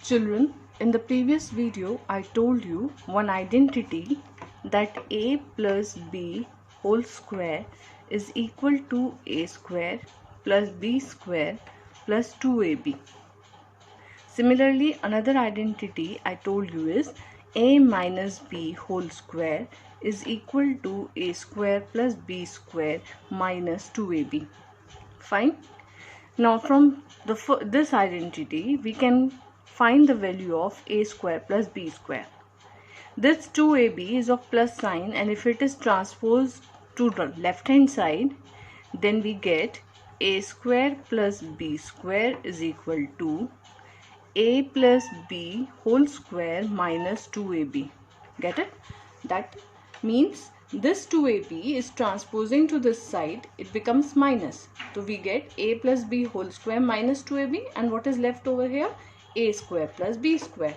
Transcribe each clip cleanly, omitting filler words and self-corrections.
Children, in the previous video I told you one identity that a plus b whole square is equal to a square plus b square plus 2ab. Similarly, another identity I told you is a minus b whole square is equal to a square plus b square minus 2ab. Fine. Now from this identity we can find the value of a square plus b square. This 2ab is of plus sign, and if it is transposed to the left hand side, then we get a square plus b square is equal to a plus b whole square minus 2ab. Get it? That means this 2ab is transposing to this side, it becomes minus. So we get a plus b whole square minus 2ab, and what is left over here? A square plus b square.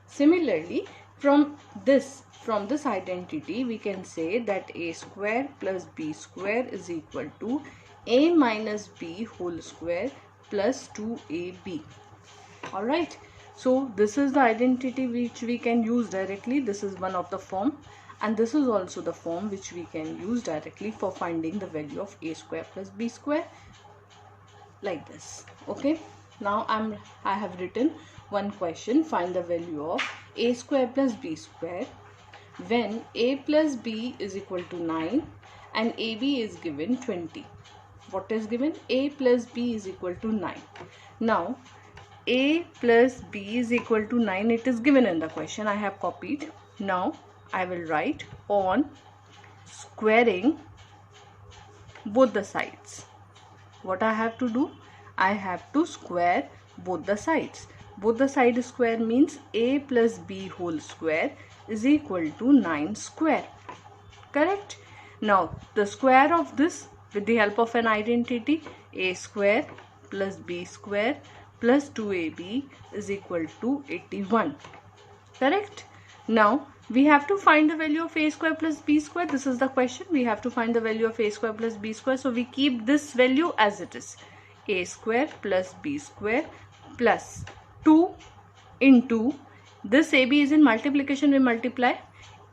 Similarly, from this identity we can say that a square plus b square is equal to a minus b whole square plus 2ab. Alright, so this is the identity which we can use directly. This is one of the form, and this is also the form which we can use directly for finding the value of a square plus b square, like this. Okay, now I have written one question: find the value of a square plus b square when a plus b is equal to 9 and ab is given 20. What is given? A plus b is equal to 9. Now a plus b is equal to 9, it is given in the question. I have copied. Now I will write on squaring both the sides. What I have to do? I have to square both the sides. Both the side square means a plus b whole square is equal to 9 square. Correct? Now the square of this with the help of an identity, a square plus b square plus 2ab is equal to 81. Correct? Now we have to find the value of a square plus b square. This is the question. We have to find the value of a square plus b square. So we keep this value as it is. A square plus b square plus 2 into this ab is in multiplication. We multiply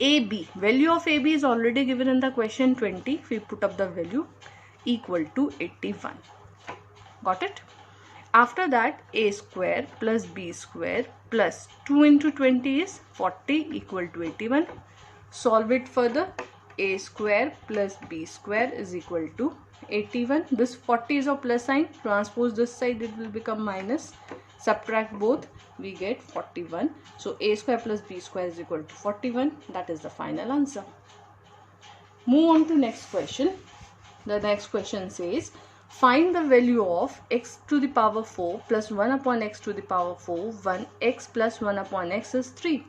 ab. Value of ab is already given in the question 20. We put up the value equal to 81. Got it? After that, a square plus b square plus 2 into 20 is 40 equal to 81. Solve it further. A square plus b square is equal to 81. This 40 is of plus sign. Transpose this side, it will become minus. Subtract both, we get 41. So a square plus b square is equal to 41. That is the final answer. Move on to next question. The next question says, find the value of x to the power 4 plus 1 upon x to the power 4 when x plus 1 upon x is 3.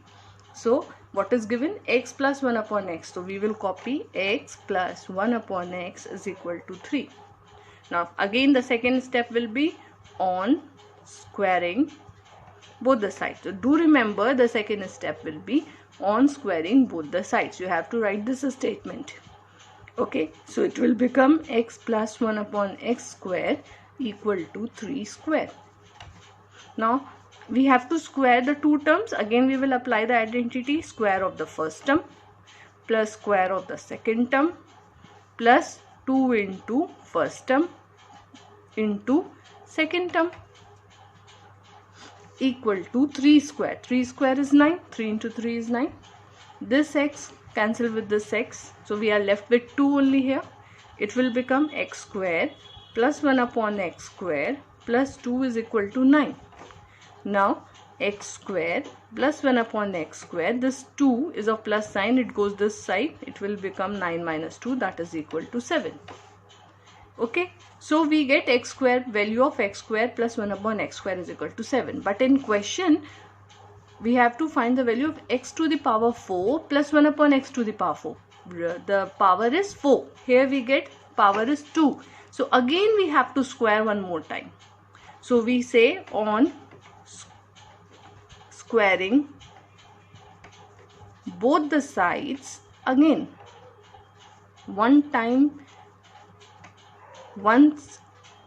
So what is given? X plus 1 upon x. So we will copy x plus 1 upon x is equal to 3. Now again the second step will be on squaring both the sides. So do remember the second step will be on squaring both the sides. You have to write this statement. Okay, so it will become x plus 1 upon x square equal to 3 square. Now we have to square the two terms. Again we will apply the identity: square of the first term plus square of the second term plus 2 into first term into second term equal to 3 square. 3 square is 9. 3 into 3 is 9. This x cancel with this x, so we are left with 2 only here. It will become x square plus 1 upon x square plus 2 is equal to 9. Now x square plus 1 upon x square, this 2 is of plus sign, it goes this side, it will become 9 minus 2, that is equal to 7. Okay, so we get x square, value of x square plus 1 upon x square is equal to 7. But in question we have to find the value of x to the power 4 plus 1 upon x to the power 4. The power is 4. Here we get power is 2. So again we have to square one more time. So we say on squaring both the sides again. One time, once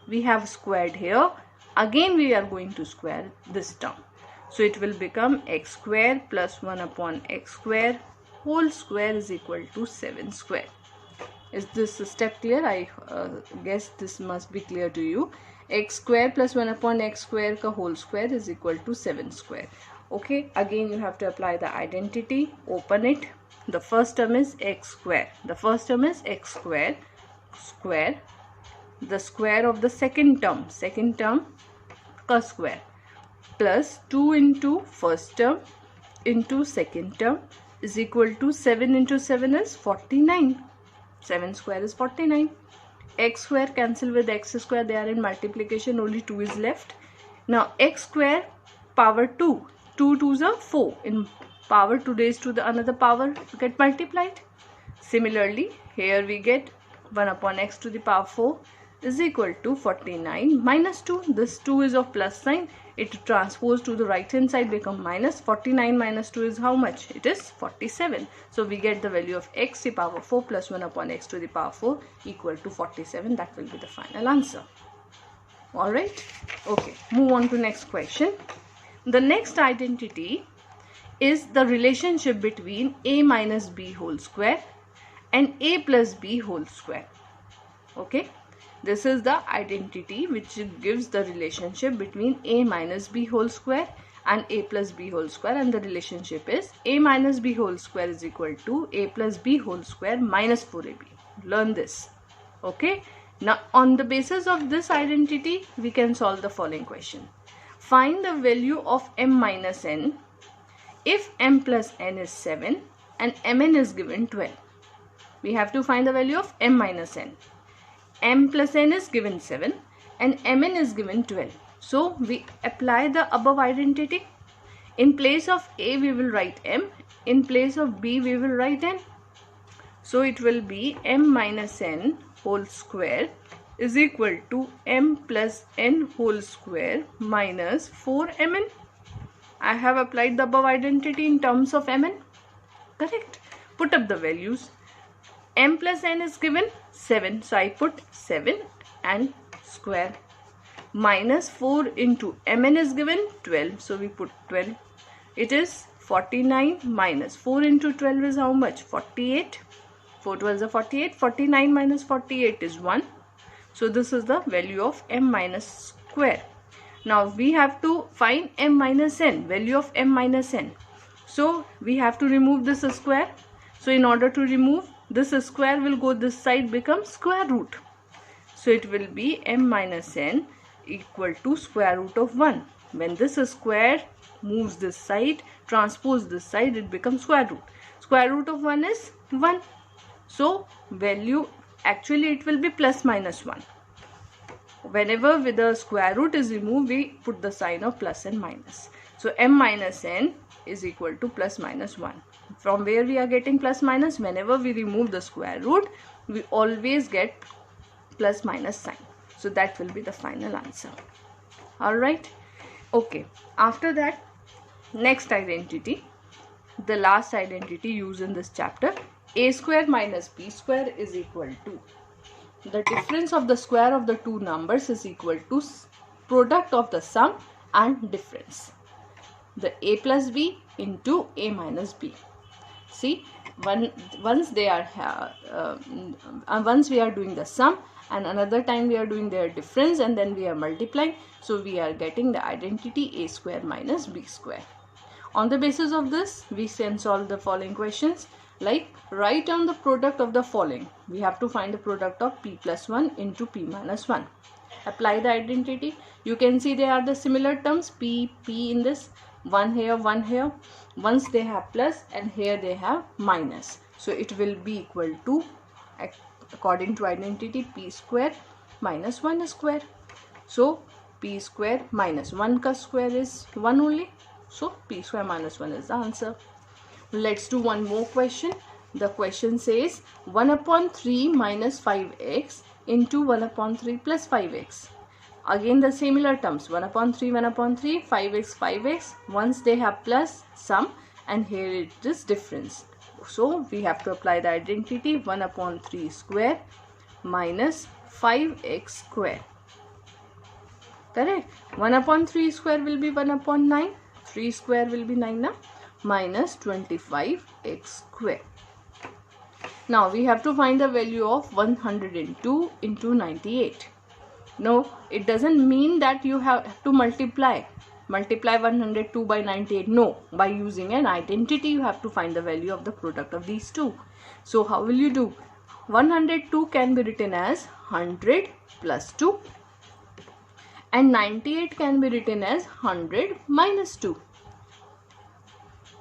we have squared here, again we are going to square this term. So it will become x square plus 1 upon x square whole square is equal to 7 square. Is this step clear? I guess this must be clear to you. X square plus 1 upon x square ka whole square is equal to 7 square. Okay, again you have to apply the identity. Open it. The first term is x square. The first term is x square square. The square of the second term ka square plus 2 into first term into second term is equal to 7 into 7 is 49. 7 square is 49. X square cancel with x square. They are in multiplication. Only 2 is left. Now x square power 2. 2 2s are 4. In power 2 raised to the another power get multiplied. Similarly, here we get 1 upon x to the power 4 is equal to 49 minus 2. This 2 is of plus sign. It transposed to the right hand side become minus. 49 minus 2 is how much? It is 47. So we get the value of x to the power 4 plus 1 upon x to the power 4 equal to 47. That will be the final answer. Alright. Okay. Move on to next question. The next identity is the relationship between a minus b whole square and a plus b whole square. Okay. This is the identity which gives the relationship between a minus b whole square and a plus b whole square, and the relationship is a minus b whole square is equal to a plus b whole square minus 4ab. Learn this. Okay. Now on the basis of this identity we can solve the following question. Find the value of m minus n if m plus n is 7 and mn is given 12. We have to find the value of m minus n. M plus n is given 7 and mn is given 12. So we apply the above identity. In place of a we will write m. In place of b we will write n. So it will be m minus n whole square is equal to m plus n whole square minus 4mn. I have applied the above identity in terms of mn. Correct. Put up the values. M plus n is given 7. So I put 7 and square. Minus 4 into mn is given 12. So we put 12. It is 49 minus 4 into 12 is how much? 48. 4 12s are 48. 49 minus 48 is 1. So this is the value of m minus square. Now we have to find m minus n. Value of m minus n. So we have to remove this square. So in order to remove this square will go this side, become square root. So it will be m minus n equal to square root of 1. When this square moves this side, transpose this side, it becomes square root. Square root of 1 is 1. So value actually it will be plus minus 1. Whenever with the square root is removed, we put the sign of plus and minus. So m minus n is equal to plus minus 1. From where we are getting plus minus? Whenever we remove the square root, we always get plus minus sign. So that will be the final answer. Alright. Okay. After that, next identity, the last identity used in this chapter, a square minus b square is equal to the difference of the square of the two numbers is equal to product of the sum and difference. The a plus b into a minus b. See, once we are doing the sum and another time we are doing their difference and then we are multiplying. So we are getting the identity a square minus b square. On the basis of this, we can solve the following questions. Like, write down the product of the following. We have to find the product of p plus 1 into p minus 1. Apply the identity. You can see they are the similar terms. P in this. 1 here, 1 here. Once they have plus and here they have minus. So it will be equal to, according to identity, p square minus 1 square. So p square minus 1 ka square is 1 only. So p square minus 1 is the answer. Let's do one more question. The question says 1 upon 3 minus 5x into 1 upon 3 plus 5x. Again the similar terms, 1 upon 3, 1 upon 3, 5x, 5x. Once they have plus, sum, and here it is difference. So we have to apply the identity 1 upon 3 square minus 5x square. Correct? 1 upon 3 square will be 1 upon 9. 3 square will be 9 now, minus 25x square. Now we have to find the value of 102 into 98. No, it doesn't mean that you have to multiply 102 by 98. No, by using an identity you have to find the value of the product of these two. So how will you do? 102 can be written as 100 plus 2 and 98 can be written as 100 minus 2.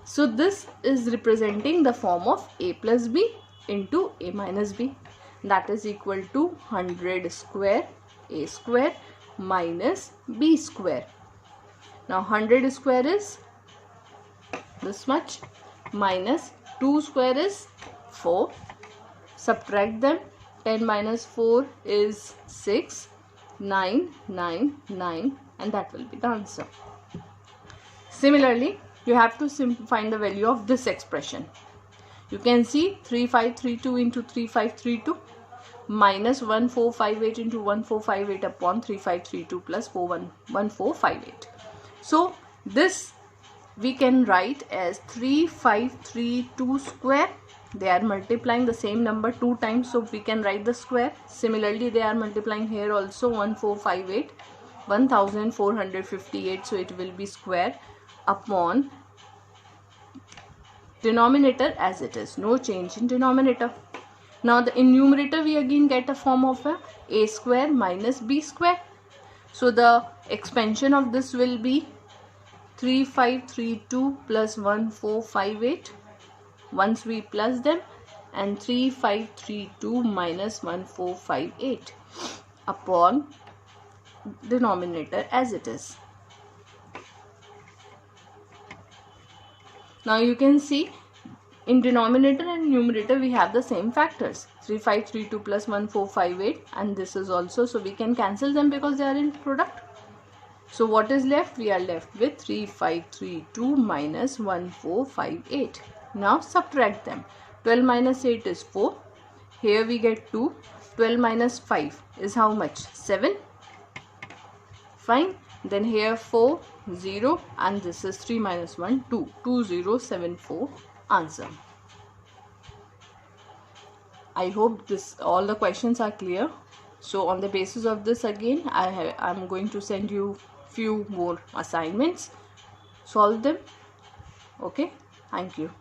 So this is representing the form of a plus b into a minus b, that is equal to 100 square a square minus b square. Now 100 square is this much, minus 2 square is 4. Subtract them. 10 minus 4 is 6. 9, 9, 9, and that will be the answer. Similarly, you have to find the value of this expression. You can see 3532 into 3532 minus 1458 into 1458 upon 3532 plus 1458. So this we can write as 3532 square. They are multiplying the same number 2 times, so we can write the square. Similarly, they are multiplying here also 1458, 1458, so it will be square upon denominator as it is, no change in denominator. Now in numerator we again get a form of a square minus b square. So the expansion of this will be 3532 plus 1458 once we plus them, and 3532 minus 1458 upon denominator as it is. Now you can see in denominator and numerator we have the same factors, 3532 plus 1458, and this is also, so we can cancel them because they are in product. So what is left? We are left with 3532 minus 1458. Now subtract them. 12 minus 8 is 4. Here we get 2. 12 minus 5 is how much? 7. Fine. Then here 4, 0, and this is 3 minus 1, 2. 2074 answer. I hope all the questions are clear. So on the basis of this again, I'm going to send you few more assignments. Solve them. Okay. Thank you.